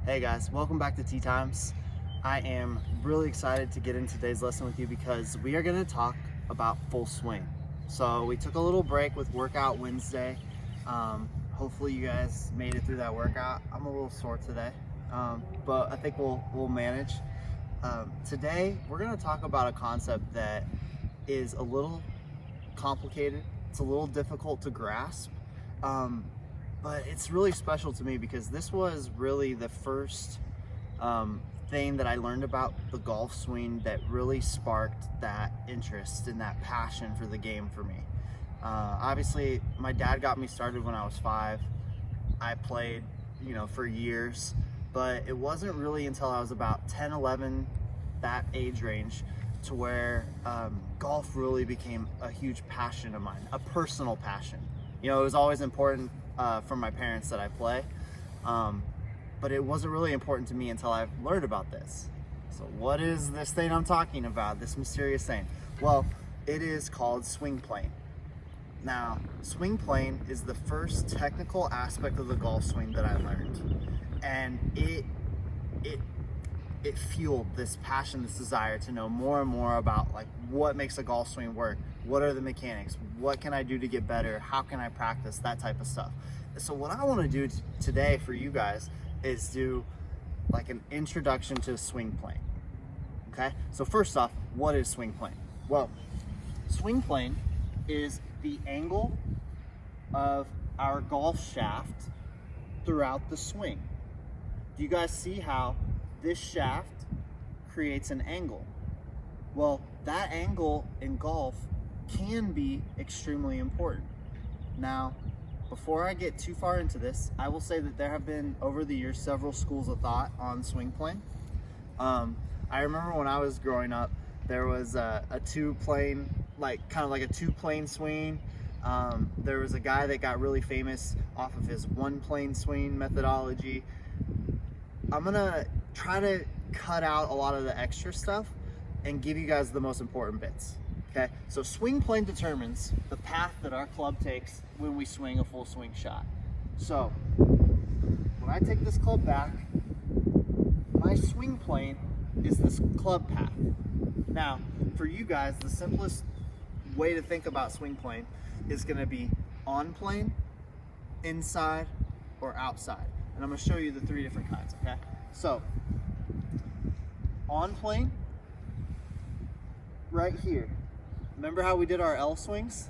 Hey guys, welcome back to Tea Times. I am really excited to get into today's lesson with you because we are going to talk about full swing. So we took a little break with Workout Wednesday. Hopefully you guys made it through that workout. I'm a little sore today, but I think we'll manage. Today we're going to talk about a concept that is a little complicated. It's a little difficult to grasp. But it's really special to me because this was really the first thing that I learned about the golf swing that really sparked that interest and that passion for the game for me. Obviously, my dad got me started when I was 5. I played, for years, but it wasn't really until I was about 10, 11, that age range, to where golf really became a huge passion of mine, a personal passion. It was always important from my parents that I play, but it wasn't really important to me until I learned about this. So what is this thing I'm talking about, this mysterious thing? Well, it is called swing playing. Now, swing playing is the first technical aspect of the golf swing that I learned, and it fueled this passion, this desire to know more and more about what makes a golf swing work. What are the mechanics? What can I do to get better? How can I practice? That type of stuff. So what I want to do today for you guys is do an introduction to swing playing. Okay? So first off, what is swing playing? Well, swing playing is the angle of our golf shaft throughout the swing. Do you guys see how this shaft creates an angle? Well, that angle in golf can be extremely important. Now, before I get too far into this, I will say that there have been, over the years, several schools of thought on swing playing. I remember when I was growing up, there was a two-plane, kind of like a two-plane swing. There was a guy that got really famous off of his one-plane swing methodology. I'm gonna try to cut out a lot of the extra stuff and give you guys the most important bits. Okay, so swing plane determines the path that our club takes when we swing a full swing shot. So when I take this club back, my swing plane is this club path. Now, for you guys, the simplest way to think about swing plane is going to be on plane, inside, or outside. And I'm going to show you the 3 different kinds, okay? So on plane, right here. Remember how we did our L swings?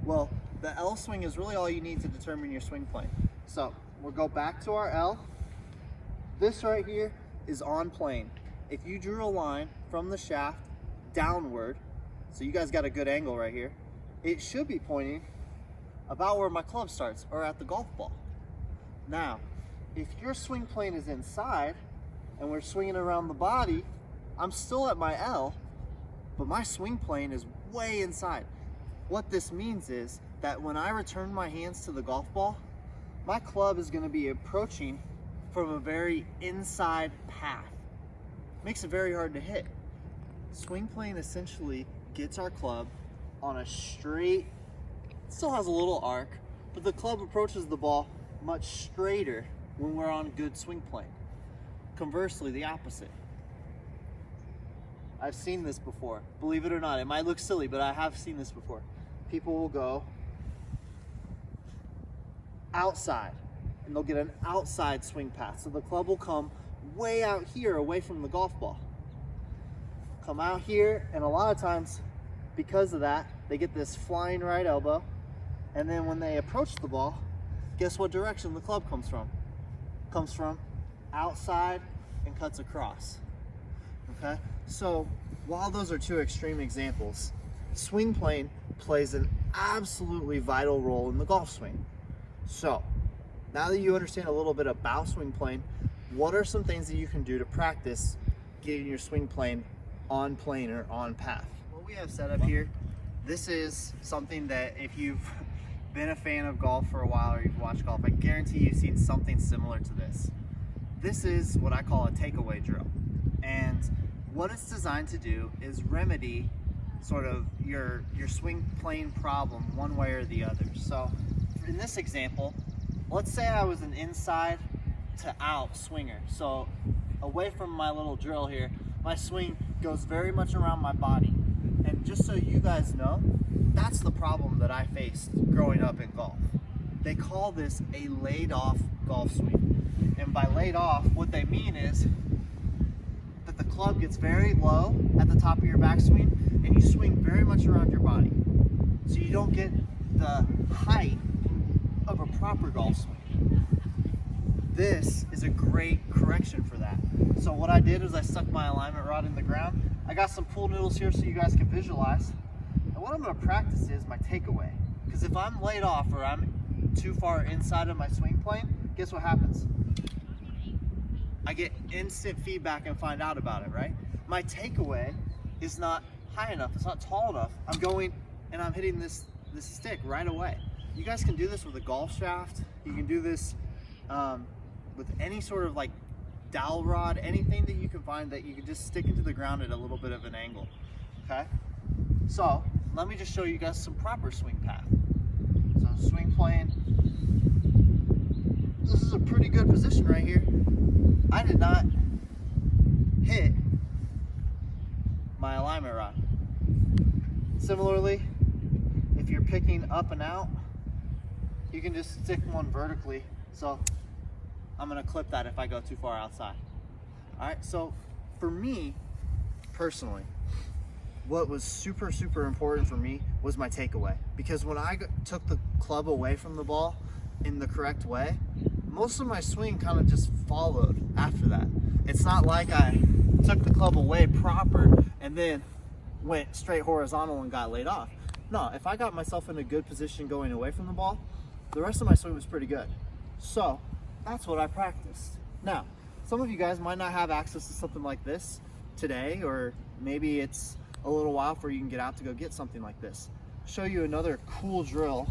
Well, the L swing is really all you need to determine your swing plane. So we'll go back to our L. This right here is on plane. If you drew a line from the shaft downward, so you guys got a good angle right here, it should be pointing about where my club starts, or at the golf ball. Now, if your swing plane is inside and we're swinging around the body, I'm still at my L, but my swing plane is way inside. What this means is that when I return my hands to the golf ball, my club is going to be approaching from a very inside path. Makes it very hard to hit. Swing plane essentially gets our club on a straight, still has a little arc, but the club approaches the ball much straighter when we're on good swing plane. Conversely, the opposite. I've seen this before. Believe it or not, it might look silly, but I have seen this before. People will go outside, and they'll get an outside swing path. So the club will come way out here, away from the golf ball. Come out here, and a lot of times, because of that, they get this flying right elbow, and then when they approach the ball, guess what direction the club comes from? Comes from outside and cuts across. Okay? So while those are 2 extreme examples, swing plane plays an absolutely vital role in the golf swing. So now that you understand a little bit about swing plane, what are some things that you can do to practice getting your swing plane on plane or on path? What we have set up here, this is something that if you've been a fan of golf for a while or you've watched golf, I guarantee you've seen something similar to this. This is what I call a takeaway drill. And what it's designed to do is remedy sort of your swing plane problem one way or the other. So in this example, let's say I was an inside to out swinger. So away from my little drill here, my swing goes very much around my body. And just so you guys know, that's the problem that I faced growing up in golf. They call this a laid off golf swing. And by laid off, what they mean is that the club gets very low at the top of your backswing and you swing very much around your body. So you don't get the height of a proper golf swing. This is a great correction for that. So what I did is I stuck my alignment rod in the ground. I got some pool noodles here so you guys can visualize. And what I'm gonna practice is my takeaway. Because if I'm laid off or I'm too far inside of my swing plane, guess what happens? I get instant feedback and find out about it, right? My takeaway is not high enough, it's not tall enough. I'm going and I'm hitting this stick right away. You guys can do this with a golf shaft. You can do this with any sort of like dowel rod, anything that you can find that you can just stick into the ground at a little bit of an angle, okay? So let me just show you guys some proper swing path. So swing plane. This is a pretty good position right here. I did not hit my alignment rod. Similarly, if you're picking up and out, you can just stick one vertically. So I'm gonna clip that if I go too far outside. All right, so for me, personally, what was super, super important for me was my takeaway. Because when I took the club away from the ball in the correct way, most of my swing kind of just followed after that. It's not like I took the club away proper and then went straight horizontal and got laid off. No, if I got myself in a good position going away from the ball, the rest of my swing was pretty good. So that's what I practiced. Now, some of you guys might not have access to something like this today, or maybe it's a little while before you can get out to go get something like this. Show you another cool drill.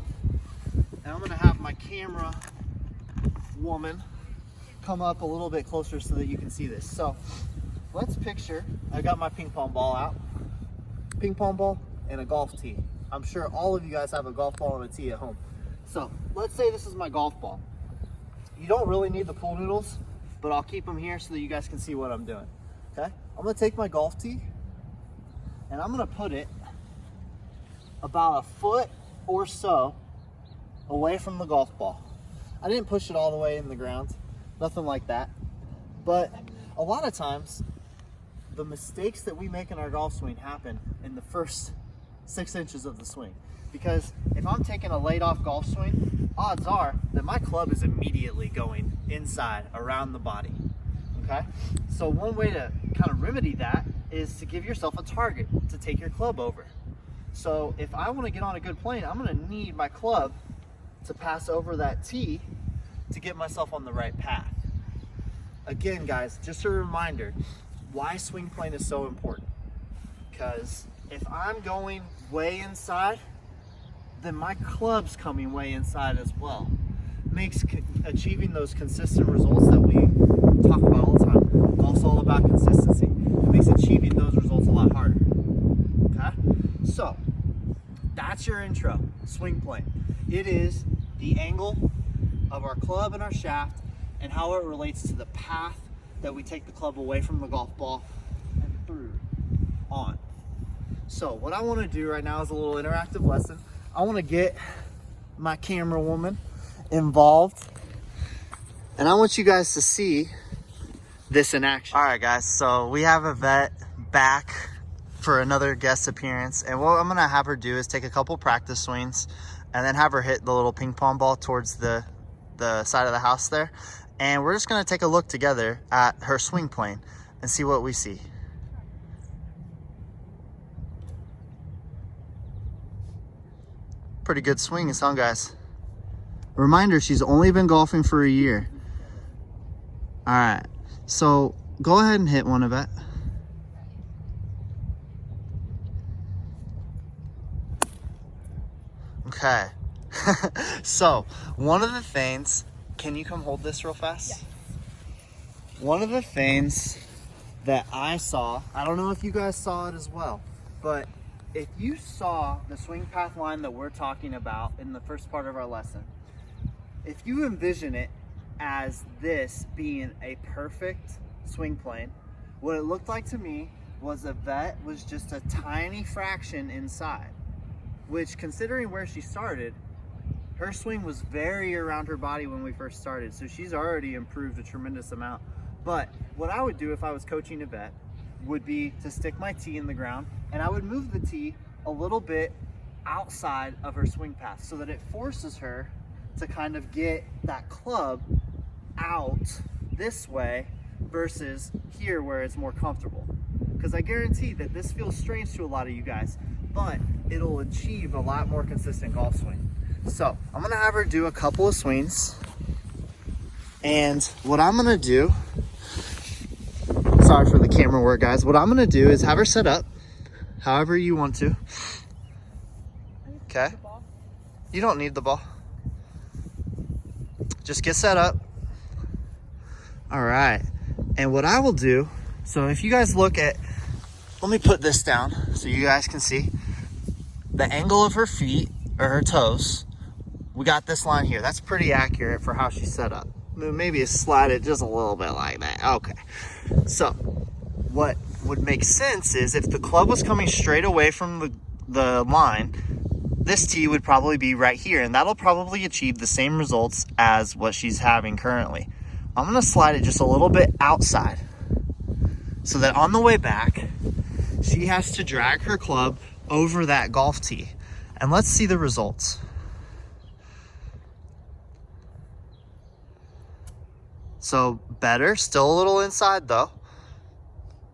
And I'm gonna have my camera woman come up a little bit closer so that you can see this. So let's picture, I got my ping pong ball out. Ping pong ball and a golf tee. I'm sure all of you guys have a golf ball and a tee at home. So let's say this is my golf ball. You don't really need the pool noodles, but I'll keep them here so that you guys can see what I'm doing. Okay, I'm gonna take my golf tee and I'm gonna put it about a foot or so away from the golf ball. I didn't push it all the way in the ground, nothing like that. But a lot of times, the mistakes that we make in our golf swing happen in the first 6 inches of the swing. Because if I'm taking a laid off golf swing, odds are that my club is immediately going inside around the body, okay? So one way to kind of remedy that is to give yourself a target to take your club over. So if I want to get on a good plane, I'm going to need my club to pass over that tee to get myself on the right path. Again, guys, just a reminder, why swing plane is so important. Because if I'm going way inside, then my club's coming way inside as well. Makes achieving those consistent results that we talk about all the time. Golf's all about consistency. It makes achieving those results a lot harder. Okay? So, that's your intro, swing plane. It is the angle of our club and our shaft and how it relates to the path that we take the club away from the golf ball and through on. So what I want to do right now is a little interactive lesson. I want to get my camera woman involved and I want you guys to see this in action. All right, guys, so we have Yvette back for another guest appearance, and what I'm gonna have her do is take a couple practice swings and then have her hit the little ping pong ball towards the side of the house there, and we're just gonna take a look together at her swing plane and see what we see. Pretty good swings, huh, guys? Reminder, she's only been golfing for a year. All right, so go ahead and hit one, Yvette. Okay. So one of the things, can you come hold this real fast? Yes. One of the things that I saw, I don't know if you guys saw it as well, but if you saw the swing path line that we're talking about in the first part of our lesson, if you envision it as this being a perfect swing plane. What it looked like to me was Yvette was just a tiny fraction inside, which, considering where she started, her swing was very around her body when we first started, so she's already improved a tremendous amount. But what I would do if I was coaching Yvette would be to stick my tee in the ground, and I would move the tee a little bit outside of her swing path so that it forces her to kind of get that club out this way versus here where it's more comfortable. Because I guarantee that this feels strange to a lot of you guys, but it'll achieve a lot more consistent golf swing. So I'm gonna have her do a couple of swings, and what I'm gonna do, sorry for the camera work guys, what I'm gonna do is have her set up however you want to. Okay, you don't need the ball, just get set up. All right, and what I will do, so if you guys look at, let me put this down so you guys can see the angle of her feet or her toes. We got this line here. That's pretty accurate for how she's set up. Maybe slide it just a little bit like that. Okay. So what would make sense is if the club was coming straight away from the line, this tee would probably be right here, and that'll probably achieve the same results as what she's having currently. I'm gonna slide it just a little bit outside so that on the way back, she has to drag her club over that golf tee. And let's see the results. So better, still a little inside though.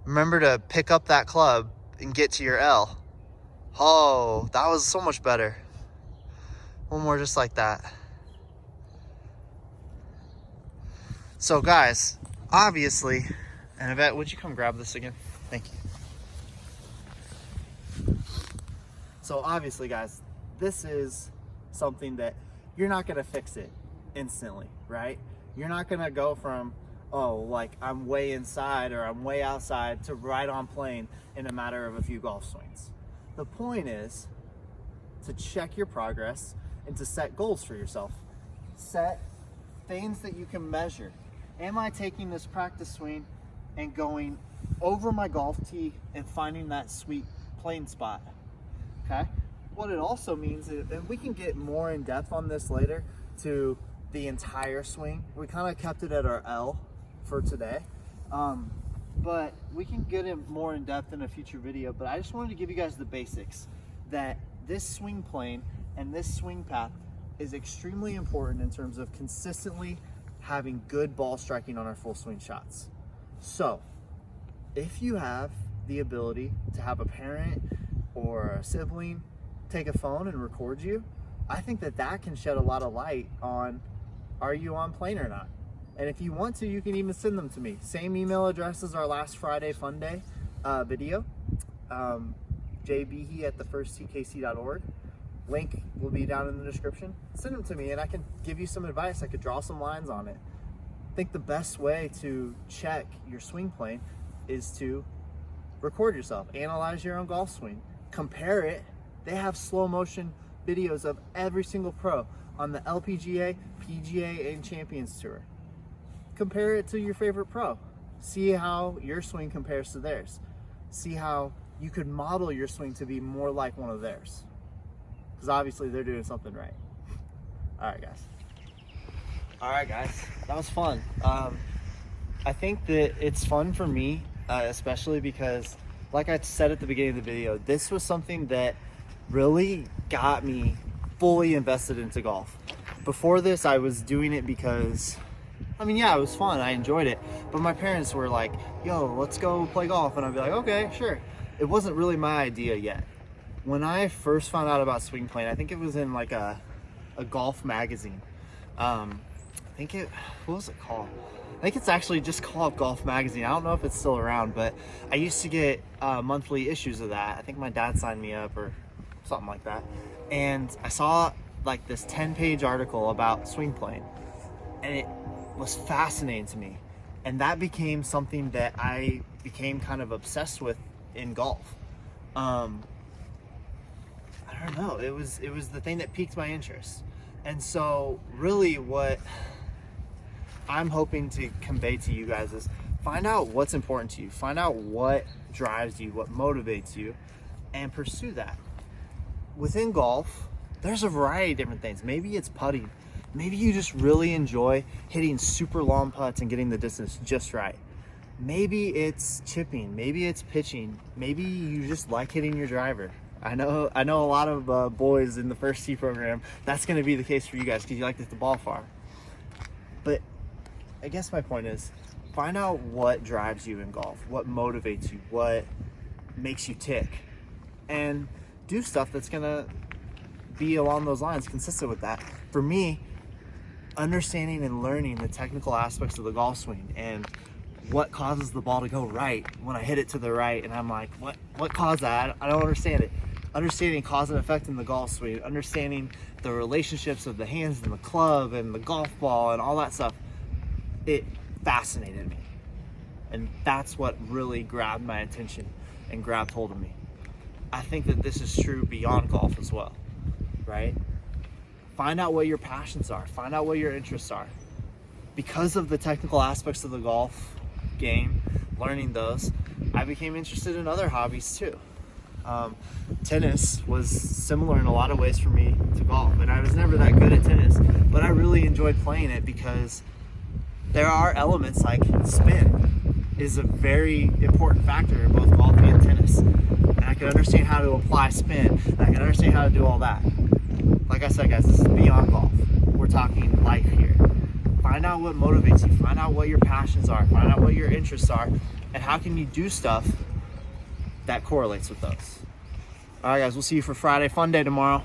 Remember to pick up that club and get to your L. Oh, that was so much better. One more just like that. So guys, obviously, and Yvette, would you come grab this again? Thank you. So obviously guys, this is something that you're not gonna fix it instantly, right? You're not gonna go from, oh, like I'm way inside or I'm way outside to right on plane in a matter of a few golf swings. The point is to check your progress and to set goals for yourself. Set things that you can measure. Am I taking this practice swing and going over my golf tee and finding that sweet plane spot? Okay. What it also means is, and we can get more in depth on this later, to the entire swing. We kind of kept it at our L for today, but we can get it more in depth in a future video. But I just wanted to give you guys the basics that this swing plane and this swing path is extremely important in terms of consistently having good ball striking on our full swing shots. So if you have the ability to have a parent or a sibling take a phone and record you, I think that that can shed a lot of light on, are you on plane or not? And if you want to, you can even send them to me. Same email address as our last Friday Fun Day video, jbehee@thefirstkc.org. Link will be down in the description. Send them to me and I can give you some advice. I could draw some lines on it. I think the best way to check your swing plane is to record yourself, analyze your own golf swing, compare it. They have slow motion videos of every single pro on the LPGA, PGA, and Champions Tour. Compare it to your favorite pro. See how your swing compares to theirs. See how you could model your swing to be more like one of theirs. Because obviously they're doing something right. All right, guys. That was fun. I think that it's fun for me, especially because, like I said at the beginning of the video, this was something that really got me fully invested into golf. Before this, I was doing it because, I mean, yeah, it was fun. I enjoyed it. But my parents were like, yo, let's go play golf. And I'd be like, okay, sure. It wasn't really my idea yet. When I first found out about swing plane, I think it was in like a golf magazine. What was it called? I think it's actually just called Golf Magazine. I don't know if it's still around, but I used to get monthly issues of that. I think my dad signed me up or something like that. And I saw like this 10-page article about swing plane, and it was fascinating to me. And that became something that I became kind of obsessed with in golf. I don't know, it was the thing that piqued my interest. And so really what I'm hoping to convey to you guys is find out what's important to you, find out what drives you, what motivates you, and pursue that. Within golf, there's a variety of different things. Maybe it's putting. Maybe you just really enjoy hitting super long putts and getting the distance just right. Maybe it's chipping, maybe it's pitching, maybe you just like hitting your driver. I know a lot of boys in the first tee program, that's going to be the case for you guys because you like to hit the ball far. But I guess my point is, find out what drives you in golf, what motivates you, what makes you tick, and do stuff that's going to be along those lines, consistent with that. For me, understanding and learning the technical aspects of the golf swing and what causes the ball to go right when I hit it to the right and I'm like, what caused that? I don't understand it. Understanding cause and effect in the golf swing, understanding the relationships of the hands and the club and the golf ball and all that stuff, it fascinated me. And that's what really grabbed my attention and grabbed hold of me. I think that this is true beyond golf as well, right? Find out what your passions are, find out what your interests are. Because of the technical aspects of the golf game, learning those, I became interested in other hobbies too. Tennis was similar in a lot of ways for me to golf, and I was never that good at tennis, but I really enjoyed playing it because there are elements like spin is a very important factor in both golf and tennis, and I could understand how to apply spin, and I could understand how to do all that. Like I said, guys, this is beyond golf. We're talking life here. Find out what motivates you, find out what your passions are, find out what your interests are, and how can you do stuff that correlates with those. All right, guys, we'll see you for Friday Fun Day tomorrow.